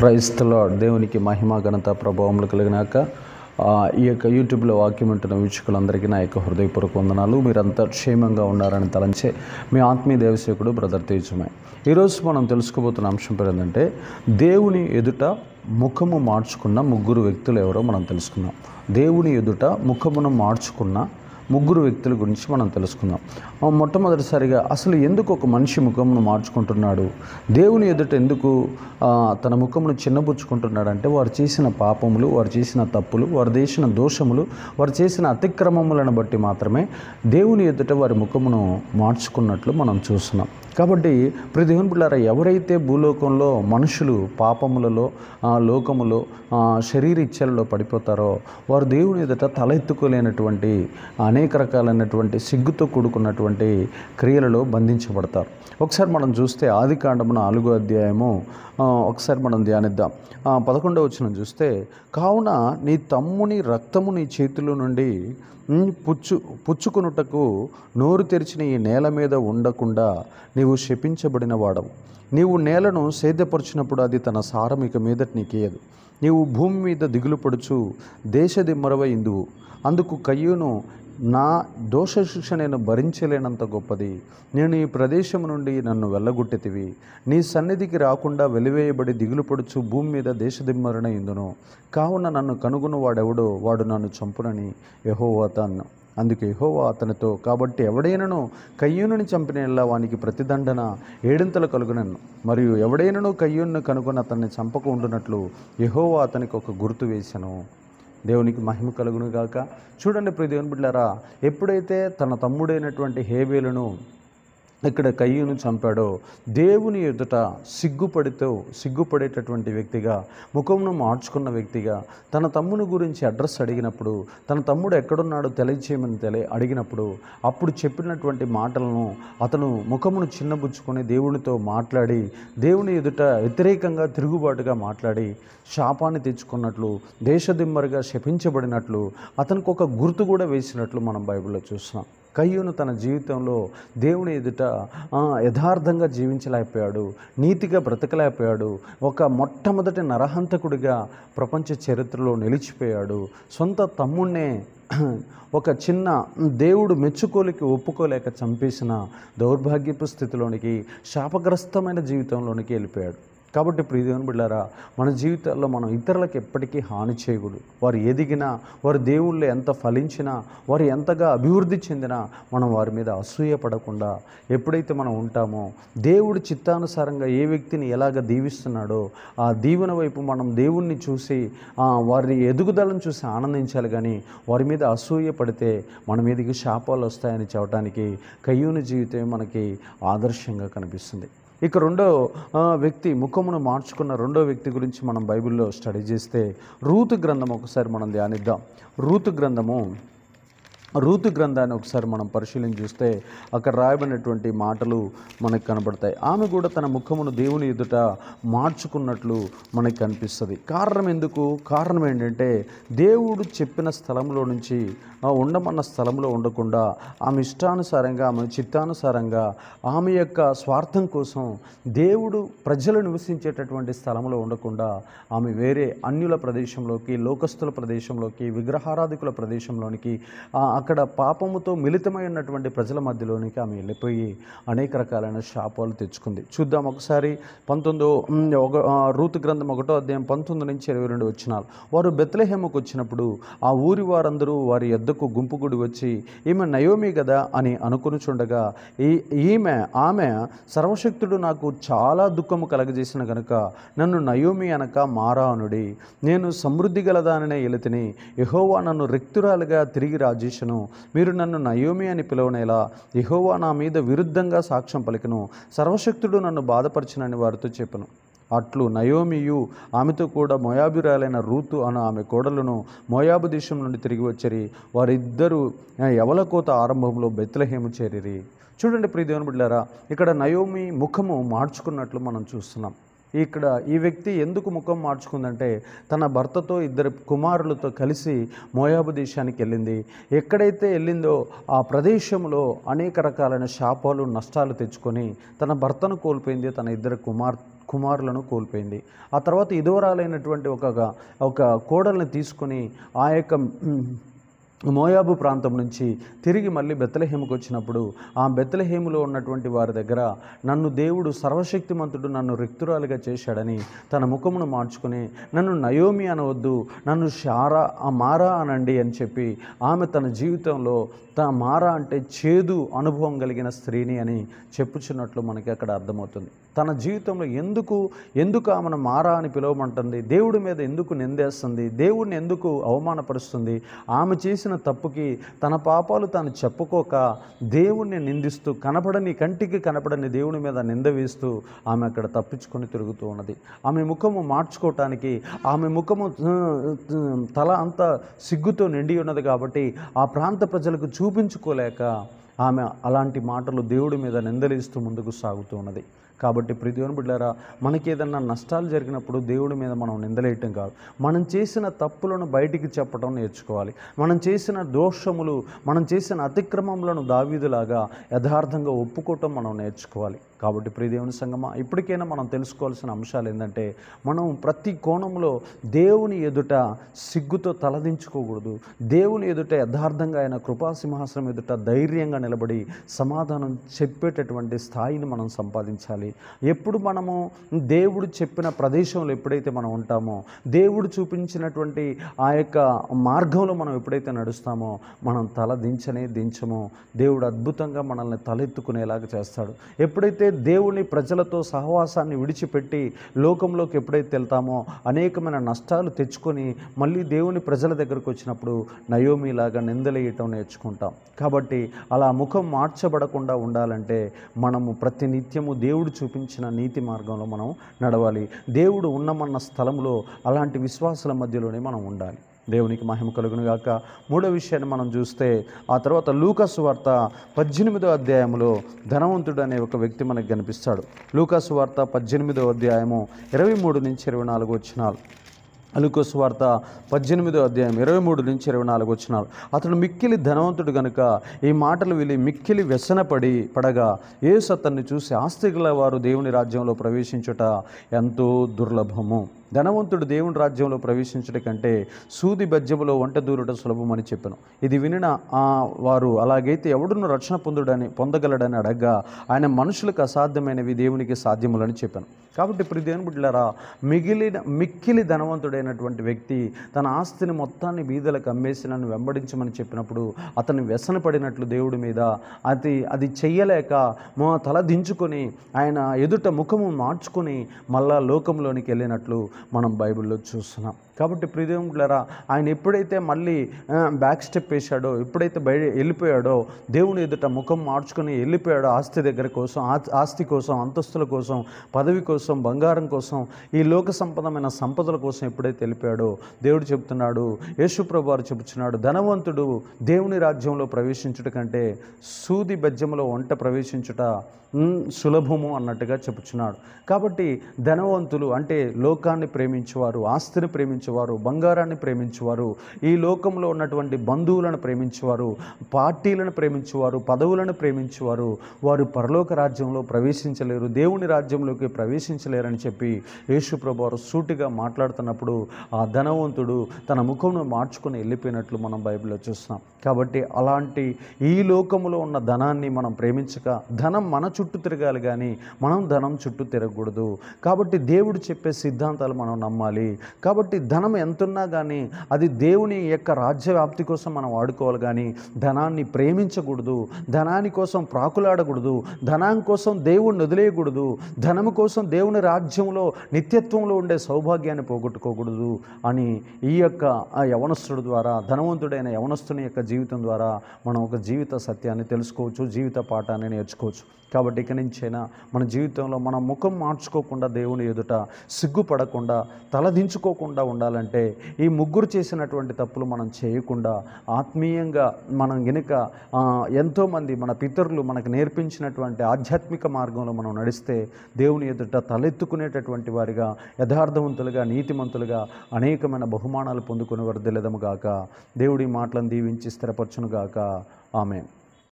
Praise the lord. దేవునికి మహిమ ఘనత ప్రభావములు కలిగినాక ఈ యొక్క యూట్యూబ్లో వాక్యం ఉంటున్న వీక్షకులందరికీ నా యొక్క హృదయపూర్వక వందనాలు. మీరంతా క్షేమంగా ఉన్నారని తలంచే మీ ఆత్మీయ దేవసేవకుడు బ్రదర్ తేజమే. ఈరోజు మనం తెలుసుకోబోతున్న అంశం పేరు ఏంటంటే, దేవుని ఎదుట ముఖము మార్చుకున్న ముగ్గురు వ్యక్తులు ఎవరో మనం తెలుసుకుందాం. దేవుని ఎదుట ముఖమును మార్చుకున్న ముగ్గురు వ్యక్తుల గురించి మనం తెలుసుకుందాం. మొట్టమొదటిసారిగా అసలు ఎందుకు ఒక మనిషి ముఖమును మార్చుకుంటున్నాడు, దేవుని ఎదుట ఎందుకు తన ముఖమును చిన్నబుచ్చుకుంటున్నాడంటే, వారు చేసిన పాపములు, వారు చేసిన తప్పులు, వారు చేసిన దోషములు, వారు చేసిన అతిక్రమములను బట్టి మాత్రమే దేవుని ఎదుట వారి ముఖమును మార్చుకున్నట్లు మనం చూస్తున్నాం. కాబట్టి ప్రతి దేవుని బిడ్డలారా, ఎవరైతే భూలోకంలో మనుషులు పాపములలో, లోకములో, శరీర ఇచ్చలలో పడిపోతారో వారు దేవుని ఎదుట తలెత్తుకోలేనటువంటి అనేక రకాలైనటువంటి సిగ్గుతో కూడుకున్నటువంటి క్రియలలో బంధించబడతారు. ఒకసారి మనం చూస్తే ఆదికాండము 4వ అధ్యాయము ఒకసారి మనం ధ్యానిద్దాం. 11వ వచనం చూస్తే, కావున నీ తమ్ముని రక్తము నీ చేతిలో నుండి పుచ్చుకొనుటకు నోరు తెరిచిన ఈ నేల మీద ఉండకుండా నీవు శపించబడిన వాడవు. నీవు నేలను సేద్యపరిచినప్పుడు అది తన సారం ఇక మీదట నీకేయదు. నీవు భూమి మీద దిగులు పడుచు దేశదిమ్మరవై ఇందువు. అందుకు కయ్యూను, నా దోష శిక్ష నేను భరించలేనంత గొప్పది. నేను ఈ ప్రదేశం నుండి నన్ను వెళ్ళగొట్టెతివి. నీ సన్నిధికి రాకుండా వెలివేయబడి దిగులు పడుచు భూమి మీద దేశదిమ్మరణ ఇందును. కావున నన్ను కనుగొను వాడెవడో వాడు నన్ను చంపునని యెహోవా అన్నాడు. అందుకు యెహోవా అతనితో, కాబట్టి ఎవడైనను కయ్యూనుని చంపిన వానికి ప్రతిదండన 7 కలుగునను. మరియు ఎవడైనను కయ్యూనును కనుగొని అతన్ని చంపక ఉండునట్లు యెహోవా అతనికి ఒక గుర్తు వేసెను. దేవునికి మహిమ కలుగును గాక. చూడండి ప్రియ దేవుని బిడ్డలారా, ఎప్పుడైతే తన తమ్ముడైనటువంటి హేబేలును ఇక్కడ కయ్యూను చంపాడో, దేవుని ఎదుట సిగ్గుపడేటటువంటి వ్యక్తిగా, ముఖమును మార్చుకున్న వ్యక్తిగా, తన తమ్ముని గురించి అడ్రస్ అడిగినప్పుడు, తన తమ్ముడు ఎక్కడున్నాడో తెలియచేయమని అడిగినప్పుడు, అప్పుడు చెప్పినటువంటి మాటలను అతను ముఖమును చిన్నబుచ్చుకొని దేవునితో మాట్లాడి, దేవుని ఎదుట వ్యతిరేకంగా తిరుగుబాటుగా మాట్లాడి శాపాన్ని తెచ్చుకున్నట్లు, దేశదిమ్మరిగా శపించబడినట్లు, అతనికి ఒక గుర్తు కూడా వేసినట్లు మనం బైబిల్లో చూస్తున్నాం. కయ్యూను తన జీవితంలో దేవుని ఎదుట యథార్థంగా జీవించలేకపోయాడు, నీతిగా బ్రతకలేకపోయాడు. ఒక మొట్టమొదటి నరహంతకుడిగా ప్రపంచ చరిత్రలో నిలిచిపోయాడు. సొంత తమ్ముణ్ణే ఒక చిన్న దేవుడు మెచ్చుకోలికి ఒప్పుకోలేక చంపేసిన దౌర్భాగ్యపు స్థితిలోనికి, శాపగ్రస్తమైన జీవితంలోనికి వెళ్ళిపోయాడు. కాబట్టి ప్రియ దేవుని బిడ్డలారా, మన జీవితాల్లో మనం ఇతరులకు ఎప్పటికీ హాని చేయకూడదు. వారు ఎదిగినా, వారు దేవుళ్ళు ఎంత ఫలించినా, వారు ఎంతగా అభివృద్ధి చెందినా మనం వారి మీద అసూయ పడకుండా ఎప్పుడైతే మనం ఉంటామో, దేవుడి చిత్తానుసారంగా ఏ వ్యక్తిని ఎలాగ దీవిస్తున్నాడో ఆ దీవెన వైపు మనం దేవుణ్ణి చూసి వారి ఎదుగుదలను చూసి ఆనందించాలి. కానీ వారి మీద అసూయ పడితే మన మీదకి శాపాలు వస్తాయని చెప్పడానికి కయ్యూని జీవితం మనకి ఆదర్శంగా కనిపిస్తుంది. ఇక రెండో వ్యక్తి, ముఖమును మార్చుకున్న రెండో వ్యక్తి గురించి మనం బైబిల్లో స్టడీ చేస్తే, రూతు గ్రంథం ఒకసారి మనం ధ్యానిద్దాం. రూతు గ్రంథాన్ని ఒకసారి మనం పరిశీలన చూస్తే అక్కడ రాయబడినటువంటి మాటలు మనకు కనబడతాయి. ఆమె కూడా తన ముఖమును దేవుని ఎదుట మార్చుకున్నట్లు మనకు కనిపిస్తుంది. కారణం ఏంటంటే, దేవుడు చెప్పిన స్థలంలో నుంచి ఉండమన్న స్థలంలో ఉండకుండా ఆమె ఇష్టానుసారంగా, ఆమె చిత్తానుసారంగా, ఆమె యొక్క స్వార్థం కోసం దేవుడు ప్రజలు నివసించేటటువంటి స్థలంలో ఉండకుండా ఆమె వేరే అన్యుల ప్రదేశంలోకి, లోకస్తుల ప్రదేశంలోకి, విగ్రహారాధికుల ప్రదేశంలోనికి, అక్కడ పాపముతో మిళితమై ఉన్నటువంటి ప్రజల మధ్యలోనికి ఆమె వెళ్ళిపోయి అనేక రకాలైన శాపాలు తెచ్చుకుంది. చూద్దాం ఒకసారి. రూతు గ్రంథం 1వ అధ్యాయం 19 నుంచి 22 వచనాలు. వారు బెత్లెహేముకు వచ్చినప్పుడు ఆ ఊరి వారందరూ వారి యొద్దకు గుంపుగుడి వచ్చి, ఈమె నయోమి గదా అని అనుకొనుచుండగా, ఆమె సర్వశక్తుడు నాకు చాలా దుఃఖము కలగజేసిన గనుక నన్ను నయోమి అనక మారా అనుడి. నేను సమృద్ధి గలదాననే ఎలితిని, యెహోవా నన్ను రిక్తురాలుగా తిరిగి రాజేశను. మీరు నన్ను నయోమి అని పిలవనేలా, యెహోవా నా మీద విరుద్ధంగా సాక్ష్యం పలికెను, సర్వశక్తుడు నన్ను బాధపరిచినని వారితో చెప్పెను. అట్లు నయోమియు ఆమెతో కూడా మోయాబురాలైన రూతు అను ఆమె కోడలను మోయాబు దేశం నుండి తిరిగి వచ్చరి. వారిద్దరూ యవలకోత ఆరంభంలో బెత్లెహేము చేరిరి. చూడండి ప్రియ దేవుని బిడ్డలారా, ఇక్కడ నయోమి ముఖము మార్చుకున్నట్లు మనం చూస్తున్నాం. ఇక్కడ ఈ వ్యక్తి ఎందుకు ముఖం మార్చుకుందంటే, తన భర్తతో 2 కుమారులతో కలిసి మోయాబు దేశానికి వెళ్ళింది. ఎక్కడైతే వెళ్ళిందో ఆ ప్రదేశంలో అనేక రకాలైన శాపాలు, నష్టాలు తెచ్చుకొని తన భర్తను కోల్పోయింది, తన 2 కుమారులను కోల్పోయింది. ఆ తర్వాత విధవరాలైనటువంటి ఒక కోడల్ని తీసుకొని ఆ యొక్క మోయాబు ప్రాంతం నుంచి తిరిగి మళ్ళీ బెత్లెహేముకు వచ్చినప్పుడు ఆ బెత్లెహేములో ఉన్నటువంటి వారి దగ్గర నన్ను దేవుడు సర్వశక్తిమంతుడు నన్ను రిక్తురాలిగా చేశాడని తన ముఖమును మార్చుకుని నన్ను నయోమి అనవద్దు, నన్ను మారా అనండి అని చెప్పి ఆమె తన జీవితంలో మారా అంటే చేదు అనుభవం కలిగిన స్త్రీని అని చెప్పుచున్నట్లు మనకి అక్కడ అర్థమవుతుంది. తన జీవితంలో ఎందుకు ఆమెను మారా అని పిలవమంటుంది, దేవుడి మీద ఎందుకు నిందేస్తుంది, దేవుడిని ఎందుకు అవమానపరుస్తుంది, ఆమె చేసిన తప్పుకి తన పాపాలు తాను చెప్పుకోక దేవుణ్ణి నిందిస్తూ కంటికి కనపడని దేవుని మీద నింద వేస్తూ ఆమె అక్కడ తప్పించుకొని తిరుగుతూ ఉన్నది. ఆమె ముఖము మార్చుకోవటానికి ఆమె ముఖము తల అంతా సిగ్గుతో నిండి ఉన్నది కాబట్టి ఆ ప్రాంత ప్రజలకు చూపించుకోలేక ఆమె అలాంటి మాటలు దేవుడి మీద నిందలేస్తూ ముందుకు సాగుతూ ఉన్నది. కాబట్టి ప్రియ దేవుని బిడ్డలారా, మనకి ఏదన్నా నష్టాలు జరిగినప్పుడు దేవుడి మీద మనం నిందలేయటం కాదు, మనం చేసిన తప్పులను బయటికి చెప్పడం నేర్చుకోవాలి. మనం చేసిన దోషములు, మనం చేసిన అతిక్రమములను దావీదులాగా యథార్థంగా ఒప్పుకోవటం మనం నేర్చుకోవాలి. కాబట్టి ప్రియ దేవుని సంగమా, ఇప్పటికైనా మనం తెలుసుకోవాల్సిన అంశాలు ఏంటంటే, మనం ప్రతి కోణంలో దేవుని ఎదుట సిగ్గుతో తలదించుకోకూడదు. దేవుని ఎదుట యథార్థంగా ఆయన కృపాసింహాసనం ఎదుట ధైర్యంగా నిలబడి సమాధానం చెప్పేటటువంటి స్థాయిని మనం సంపాదించాలి. ఎప్పుడు మనము దేవుడు చెప్పిన ప్రదేశంలో ఎప్పుడైతే మనం ఉంటామో, దేవుడు చూపించినటువంటి ఆ యొక్క మార్గంలో మనం ఎప్పుడైతే నడుస్తామో, మనం తల దించమో దేవుడు అద్భుతంగా మనల్ని తలెత్తుకునేలాగా చేస్తాడు. ఎప్పుడైతే దేవుని ప్రజలతో సహవాసాన్ని విడిచిపెట్టి లోకంలోకి ఎప్పుడైతే వెళ్తామో అనేకమైన నష్టాలు తెచ్చుకొని మళ్ళీ దేవుని ప్రజల దగ్గరకు వచ్చినప్పుడు నయోమిలాగా నిందలేయటం నేర్చుకుంటాం. కాబట్టి అలా ముఖం మార్చబడకుండా ఉండాలంటే మనము ప్రతినిత్యము దేవుడు చూపించిన నీతి మార్గంలో మనం నడవాలి. దేవుడు ఉన్నమన్న స్థలంలో అలాంటి విశ్వాసాల మధ్యలోనే మనం ఉండాలి. దేవునికి మహిమ కలుగును గాక. మూడో విషయాన్ని మనం చూస్తే, ఆ తర్వాత లూకాసు వార్త 18వ అధ్యాయంలో ధనవంతుడు అనే ఒక వ్యక్తి మనకు కనిపిస్తాడు. లూకాసు వార్త 18వ అధ్యాయము 23 నుంచి 24 వచనాలు. లూకాసు వార్త 18వ అధ్యాయం 23 నుంచి 24 వచనాలు. అతడు మిక్కిలి ధనవంతుడు గనుక ఈ మాటలు విని మిక్కిలి పడగా యేసు అతన్ని చూసి, ఆస్తి గల వారు దేవుని రాజ్యంలో ప్రవేశించుట ఎంతో దుర్లభము. ధనవంతుడు దేవుని రాజ్యంలో ప్రవేశించడం కంటే సూది బెజ్జములో వంట దూరట సులభమని చెప్పాను. ఇది వినిన వారు, అలాగైతే ఎవడును రక్షణ పొందగలడని అడగ్గా ఆయన, మనుషులకు అసాధ్యమైనవి దేవునికి సాధ్యములని చెప్పాను. కాబట్టి ప్రియ దేవుని బిడ్డలారా, మిక్కిలి ధనవంతుడైనటువంటి వ్యక్తి తన ఆస్తిని మొత్తాన్ని బీదలకు అమ్మేసి నన్ను వెంబడించమని చెప్పినప్పుడు అతను వ్యసనపడినట్లు దేవుడి మీద అది చెయ్యలేక తల దించుకొని ఆయన ఎదుట ముఖము మార్చుకొని మళ్ళా లోకంలోనికి వెళ్ళినట్లు మనం బైబిల్లో చూస్తున్నాం. కాబట్టి ప్రియ దేవుని బిడ్డలారా, ఆయన ఎప్పుడైతే మళ్ళీ బ్యాక్ స్టెప్ వేశాడో, ఎప్పుడైతే వెళ్ళిపోయాడో, దేవుని ఎదుట ముఖం మార్చుకొని వెళ్ళిపోయాడో, ఆస్తి కోసం, అంతస్తుల కోసం, పదవి కోసం, బంగారం కోసం, ఈ లోక సంపదమైన సంపదల కోసం ఎప్పుడైతే వెళ్ళిపోయాడో, దేవుడు చెప్తున్నాడు, యేసుప్రభువు వారు చెబుతున్నాడు, ధనవంతుడు దేవుని రాజ్యంలో ప్రవేశించుట కంటే సూది బెజ్జములో వంట ప్రవేశించుట సులభము అన్నట్టుగా చెప్పుచున్నాడు. కాబట్టి ధనవంతులు అంటే లోకాన్ని ప్రేమించేవారు, ఆస్తిని ప్రేమించేవారు, బంగారాన్ని ప్రేమించేవారు, ఈ లోకంలో ఉన్నటువంటి బంధువులను ప్రేమించేవారు, పార్టీలను ప్రేమించేవారు, పదవులను ప్రేమించేవారు, వారు పరలోక రాజ్యంలో ప్రవేశించలేరు, దేవుని రాజ్యంలోకి ప్రవేశించలేరని చెప్పి యేసుప్రభువు వారు సూటిగా మాట్లాడుతున్నప్పుడు ఆ ధనవంతుడు తన ముఖమును మార్చుకొని వెళ్ళిపోయినట్లు మనం బైబిల్లో చూస్తున్నాం. కాబట్టి అలాంటి ఈ లోకంలో ఉన్న ధనాన్ని మనం ప్రేమించక, ధనం మన చుట్టూ తిరగాలి కానీ మనం ధనం చుట్టూ తిరగకూడదు. కాబట్టి దేవుడు చెప్పే సిద్ధాంతాలు మనం నమ్మాలి. కాబట్టి ధనం ఎంతున్నా కానీ అది దేవుని యొక్క రాజ్య వ్యాప్తి కోసం మనం వాడుకోవాలి కానీ ధనాన్ని ప్రేమించకూడదు, ధనాని కోసం ప్రాకులాడకూడదు, ధనం కోసం దేవుడిని వదిలేయకూడదు, ధనము కోసం దేవుని రాజ్యంలో నిత్యత్వంలో ఉండే సౌభాగ్యాన్ని పోగొట్టుకోకూడదు అని ఈ యొక్క యవనస్తుడి ద్వారా, ధనవంతుడైన యవనస్తుని యొక్క జీవితం ద్వారా మనం ఒక జీవిత సత్యాన్ని తెలుసుకోవచ్చు, జీవిత పాఠాన్ని నేర్చుకోవచ్చు. కాబట్టి ఇక నుంచైనా మన జీవితంలో మన ముఖం మార్చుకోకుండా, దేవుని ఎదుట సిగ్గుపడకుండా, తలదించుకోకుండా ఉండాలంటే ఈ ముగ్గురు చేసినటువంటి తప్పులు మనం చేయకుండా ఆత్మీయంగా మనం గనుక ఎంతోమంది మన పితరులు మనకు నేర్పించినటువంటి ఆధ్యాత్మిక మార్గంలో మనం నడిస్తే దేవుని ఎదుట తలెత్తుకునేటటువంటి వారిగా, యథార్థవంతులుగా, నీతిమంతులుగా అనేకమైన బహుమానాలు పొందుకుని వర్ధిల్లెదము గాక. దేవుడి మాటలను దీవించి స్థిరపరచును గాక. ఆమేన్.